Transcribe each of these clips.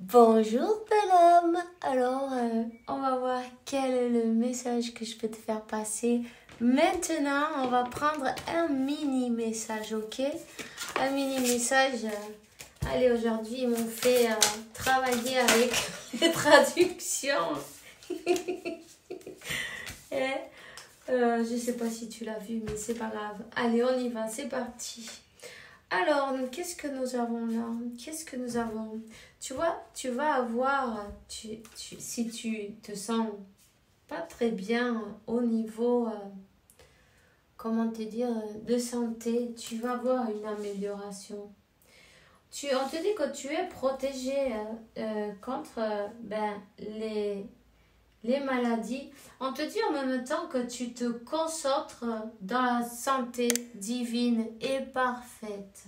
Bonjour bel homme. Alors, on va voir quel est le message que je peux te faire passer. Maintenant, on va prendre un mini message, ok? Un mini message. Allez, aujourd'hui, ils m'ont fait travailler avec les traductions. Je sais pas si tu l'as vu, mais c'est pas grave. Allez, on y va, c'est parti. Alors, qu'est-ce que nous avons là? Qu'est-ce que nous avons? Tu vois, tu vas avoir, si tu te sens pas très bien au niveau, comment te dire, de santé, tu vas avoir une amélioration. On te dit que tu es protégé contre les maladies. On te dit en même temps que tu te concentres dans la santé divine et parfaite.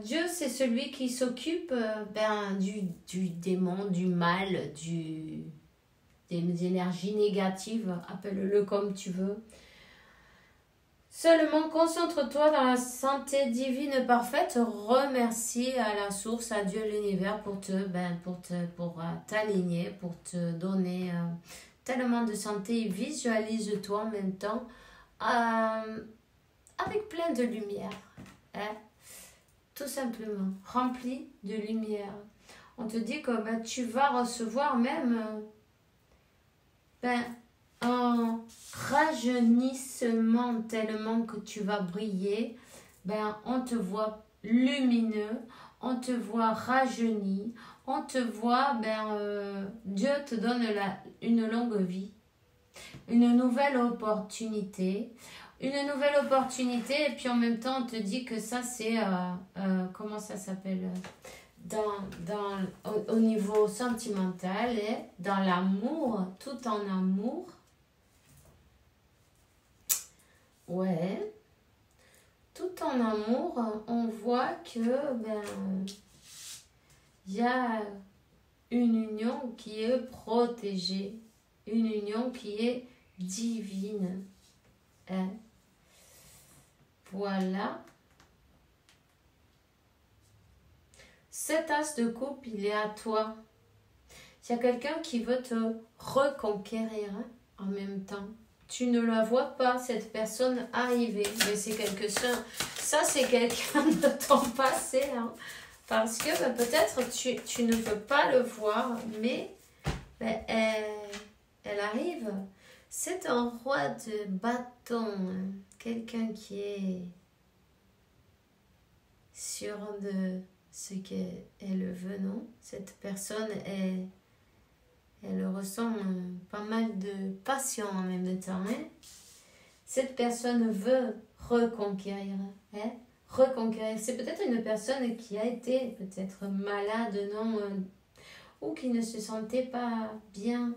Dieu, c'est celui qui s'occupe du démon, du mal, des énergies négatives, appelle-le comme tu veux. Seulement concentre-toi dans la santé divine parfaite. Remercie à la source, à Dieu, l'univers pour t'aligner, pour te donner tellement de santé. Visualise-toi en même temps avec plein de lumière. Tout simplement, rempli de lumière. On te dit que tu vas recevoir même un rajeunissement tellement que tu vas briller. On te voit lumineux, on te voit rajeuni, on te voit, Dieu te donne une longue vie, une nouvelle opportunité. Une nouvelle opportunité, et puis en même temps, on te dit que ça, c'est, comment ça s'appelle, au niveau sentimental et dans l'amour, tout en amour. Ouais. Tout en amour, on voit que, il y a une union qui est protégée, une union qui est divine. Voilà. Cet as de coupe, il est à toi. Il y a quelqu'un qui veut te reconquérir en même temps. Tu ne la vois pas, cette personne arriver, mais c'est ça c'est quelqu'un de ton passé. Parce que peut-être tu ne veux pas le voir, mais elle arrive. C'est un roi de bâton, quelqu'un qui est sûr de ce qu'elle veut, non? Cette personne, elle ressent pas mal de passion en même temps. Cette personne veut reconquérir. Reconquérir. C'est peut-être une personne qui a été peut-être malade, non? Ou qui ne se sentait pas bien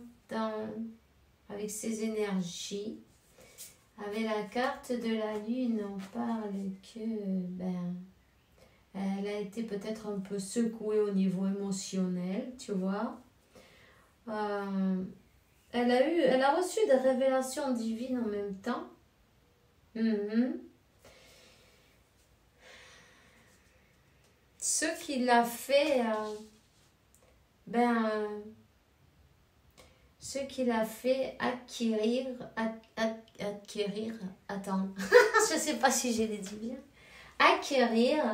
avec ses énergies. Avec la carte de la lune, on parle que elle a été peut-être un peu secouée au niveau émotionnel, tu vois. Elle a reçu des révélations divines en même temps. Ce qui l'a fait, ce qui l'a fait acquérir, attends, je sais pas si je l'ai dit bien, acquérir,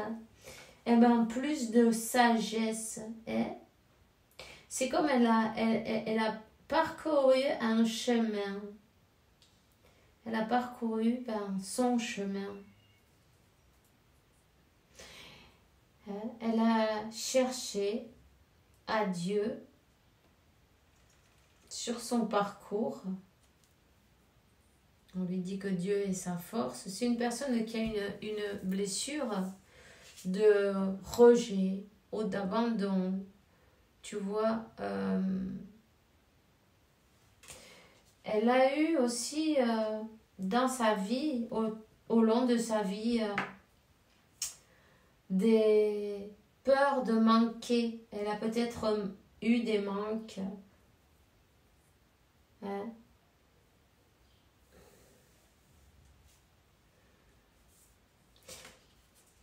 plus de sagesse, c'est comme elle a parcouru un chemin, elle a parcouru son chemin. Elle a cherché à Dieu sur son parcours. On lui dit que Dieu est sa force. C'est une personne qui a une blessure de rejet ou d'abandon. Tu vois, elle a eu aussi dans sa vie, au long de sa vie, des peurs de manquer. Elle a peut-être eu des manques.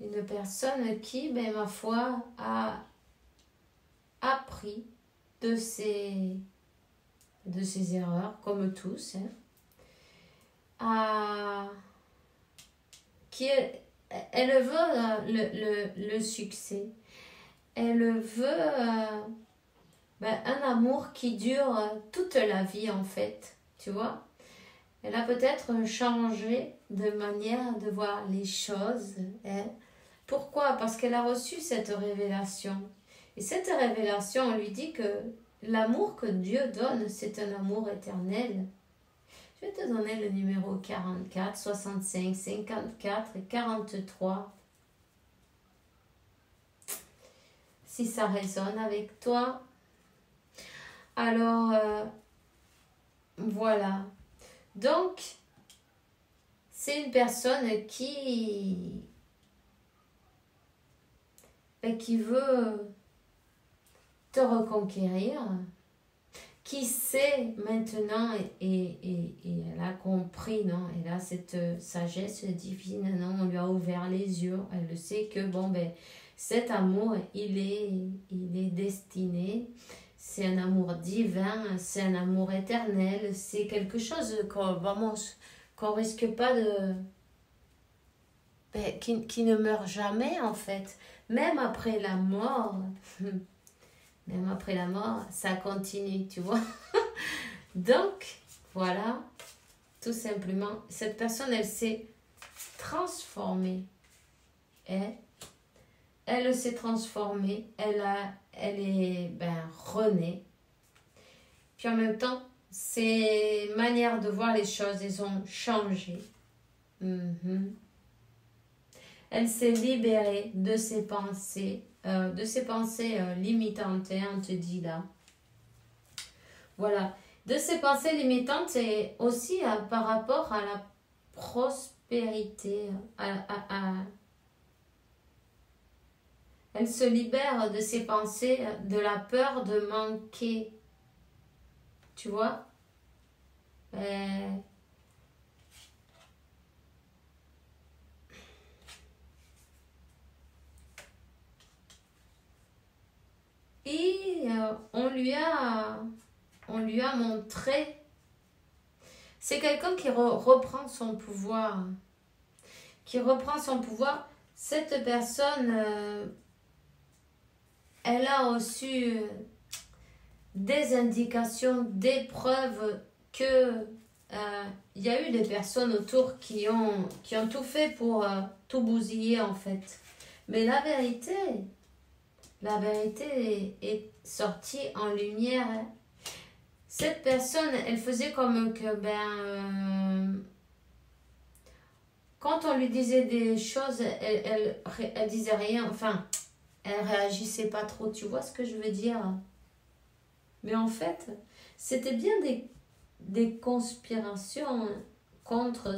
Une personne qui, ma foi, a appris de ses erreurs, comme tous, hein, elle veut le succès. Elle veut un amour qui dure toute la vie, en fait, tu vois. Elle a peut-être changé de manière de voir les choses. Hein. Pourquoi? Parce qu'elle a reçu cette révélation. Et cette révélation lui dit que l'amour que Dieu donne, c'est un amour éternel. Je vais te donner le numéro 44, 65, 54 et 43. Si ça résonne avec toi. Alors, voilà. Donc, c'est une personne qui veut te reconquérir, qui sait maintenant et elle a compris, non? Elle a cette sagesse divine, non? On lui a ouvert les yeux, elle le sait que, cet amour, il est destiné, c'est un amour divin, c'est un amour éternel, c'est quelque chose qu'on risque pas de... qui ne meurt jamais, en fait. Même après la mort... Même après la mort, ça continue, tu vois. Donc, voilà, tout simplement, cette personne, elle s'est transformée. Elle s'est transformée, elle est renée. Puis en même temps, ses manières de voir les choses, elles ont changé. Elle s'est libérée de ses pensées. Limitantes, hein, on te dit là. Voilà. De ces pensées limitantes et aussi par rapport à la prospérité. Elle se libère de ses pensées, de la peur de manquer. Tu vois? Et on lui a montré, c'est quelqu'un qui reprend son pouvoir. Cette personne, elle a reçu des indications, des preuves que il y a eu des personnes autour qui ont tout fait pour tout bousiller, en fait. Mais la vérité est sortie en lumière. Cette personne, elle faisait comme que, quand on lui disait des choses, elle disait rien, enfin, elle réagissait pas trop, tu vois ce que je veux dire? Mais en fait, c'était bien des conspirations contre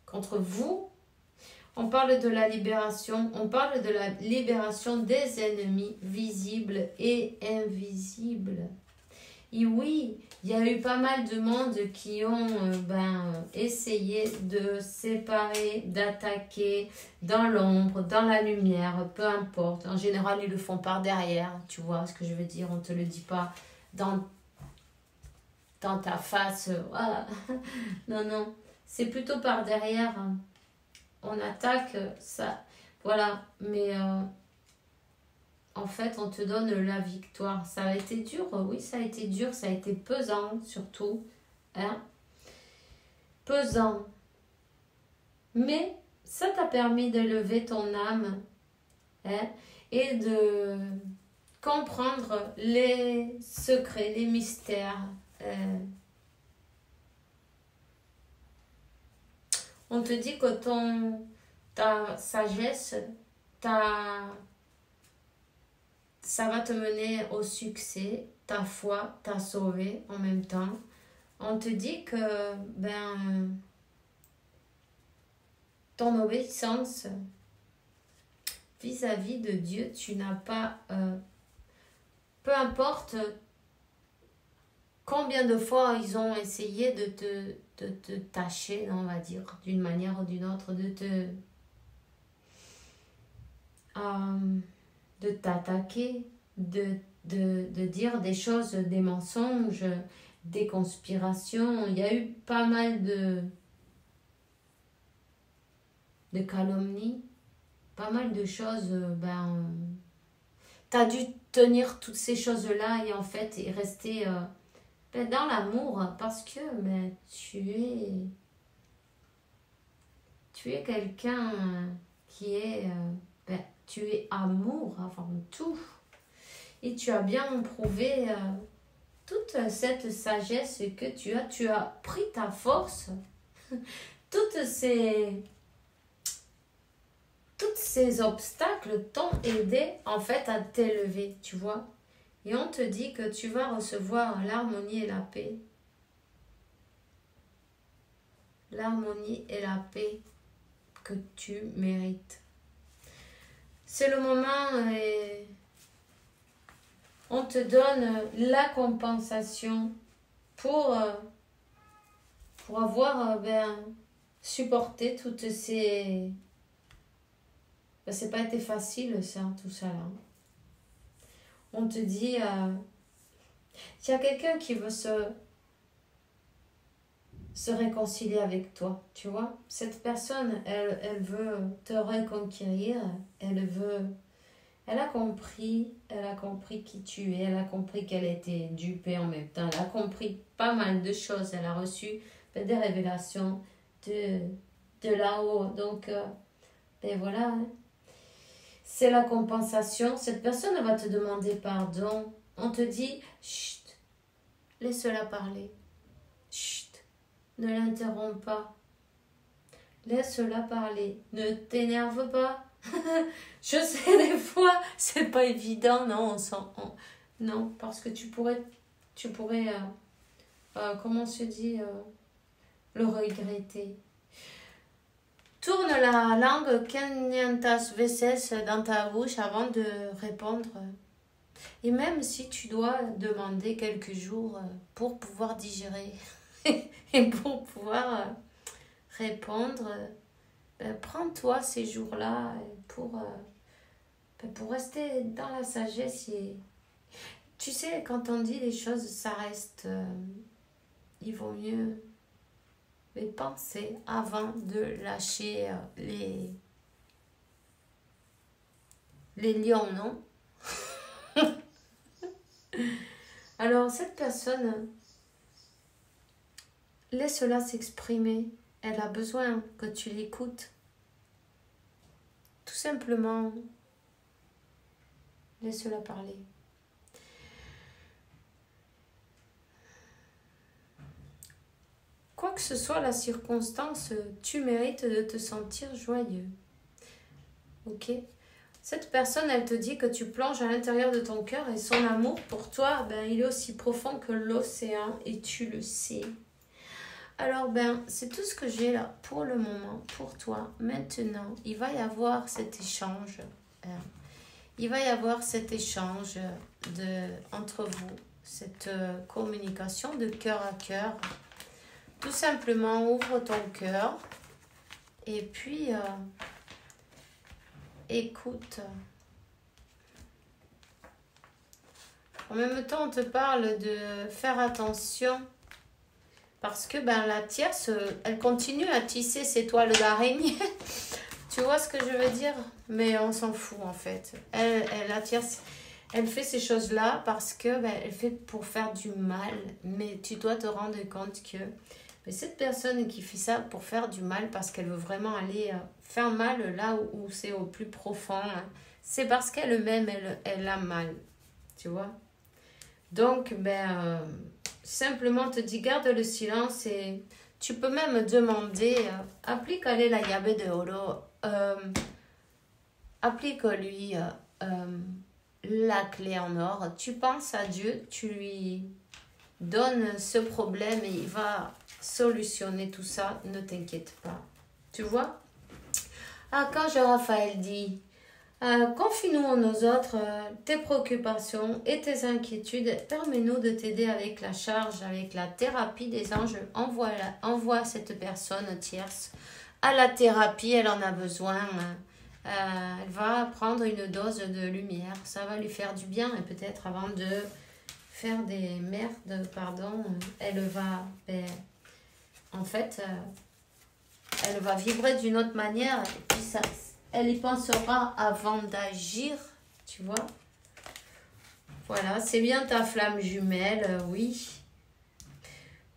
contre vous. On parle de la libération, des ennemis visibles et invisibles. Et oui, il y a eu pas mal de monde qui ont essayé de séparer, d'attaquer dans l'ombre, dans la lumière, peu importe. En général, ils le font par derrière, tu vois ce que je veux dire, on ne te le dit pas dans ta face. Voilà. Non, c'est plutôt par derrière. On attaque ça, voilà, mais en fait on te donne la victoire. Ça a été dur, oui, ça a été dur, ça a été pesant surtout, hein, pesant, mais ça t'a permis d'élever ton âme, hein, et de comprendre les secrets, les mystères. On te dit que ta sagesse, ça va te mener au succès, ta foi t'a sauvé en même temps. On te dit que ton obéissance vis-à-vis de Dieu, tu n'as pas, peu importe combien de fois ils ont essayé de te tâcher, on va dire, d'une manière ou d'une autre, de t'attaquer, de dire des choses, des mensonges, des conspirations. Il y a eu pas mal de calomnies, pas mal de choses. T'as dû tenir toutes ces choses-là et en fait et rester dans l'amour parce que tu es quelqu'un qui est tu es amour avant tout et tu as bien prouvé toute cette sagesse que tu as pris ta force toutes ces obstacles t'ont aidé en fait à t'élever, tu vois. Et on te dit que tu vas recevoir l'harmonie et la paix. L'harmonie et la paix que tu mérites. C'est le moment et on te donne la compensation pour avoir supporté toutes ces... c'est pas été facile ça, tout ça là. On te dit, il y a quelqu'un qui veut se réconcilier avec toi, tu vois. Cette personne, elle veut te reconquérir, elle a compris qui tu es, elle a compris qu'elle était dupée en même temps, elle a compris pas mal de choses, elle a reçu des révélations de là-haut, donc voilà, hein. C'est la compensation. Cette personne va te demander pardon. On te dit, chut, laisse-la parler. Chut, ne l'interromps pas. Laisse-la parler. Ne t'énerve pas. Je sais, des fois, c'est pas évident, non, non, parce que tu pourrais comment se dit, le regretter. Tourne la langue 500 veces dans ta bouche avant de répondre. Et même si tu dois demander quelques jours pour pouvoir digérer et pour pouvoir répondre, prends-toi ces jours-là pour rester dans la sagesse. Et... Tu sais, quand on dit les choses, ça reste... il vaut mieux... mais pensez avant de lâcher les lions, non? Alors, cette personne, laisse-la s'exprimer. Elle a besoin que tu l'écoutes. Tout simplement, laisse-la parler. Quoi que ce soit la circonstance, tu mérites de te sentir joyeux. Ok? Cette personne, elle te dit que tu plonges à l'intérieur de ton cœur et son amour pour toi, il est aussi profond que l'océan et tu le sais. Alors, c'est tout ce que j'ai là pour le moment, pour toi. Maintenant, il va y avoir cet échange. Il va y avoir cet échange entre vous, cette communication de cœur à cœur. Tout simplement, ouvre ton cœur et puis écoute. En même temps, on te parle de faire attention parce que la tierce, elle continue à tisser ses toiles d'araignée. Tu vois ce que je veux dire? Mais on s'en fout en fait. La tierce, elle fait ces choses-là parce que elle fait pour faire du mal. Mais tu dois te rendre compte que cette personne qui fait ça pour faire du mal parce qu'elle veut vraiment aller faire mal là où c'est au plus profond, c'est parce qu'elle-même, elle a mal. Tu vois? Donc, simplement te dis, garde le silence et tu peux même demander, applique-lui la llave de oro, applique-lui la clé en or. Tu penses à Dieu, tu lui donnes ce problème et il va solutionner tout ça, ne t'inquiète pas. Tu vois? Quand Raphaël dit, confie-nous en nous autres tes préoccupations et tes inquiétudes, permets-nous de t'aider avec la charge, avec la thérapie des anges. Envoie cette personne tierce à la thérapie, elle en a besoin. elle va prendre une dose de lumière. Ça va lui faire du bien et peut-être avant de faire des merdes, pardon, elle va, en fait, elle va vibrer d'une autre manière et puis ça, elle y pensera avant d'agir, tu vois. Voilà, c'est bien ta flamme jumelle, oui.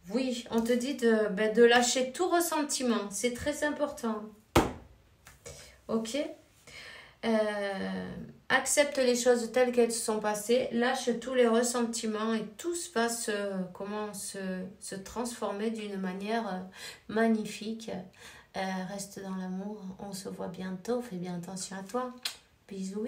Oui, on te dit de lâcher tout ressentiment, c'est très important. Ok. Accepte les choses telles qu'elles se sont passées, lâche tous les ressentiments et tout va se transformer d'une manière magnifique. Reste dans l'amour, on se voit bientôt, fais bien attention à toi. Bisous.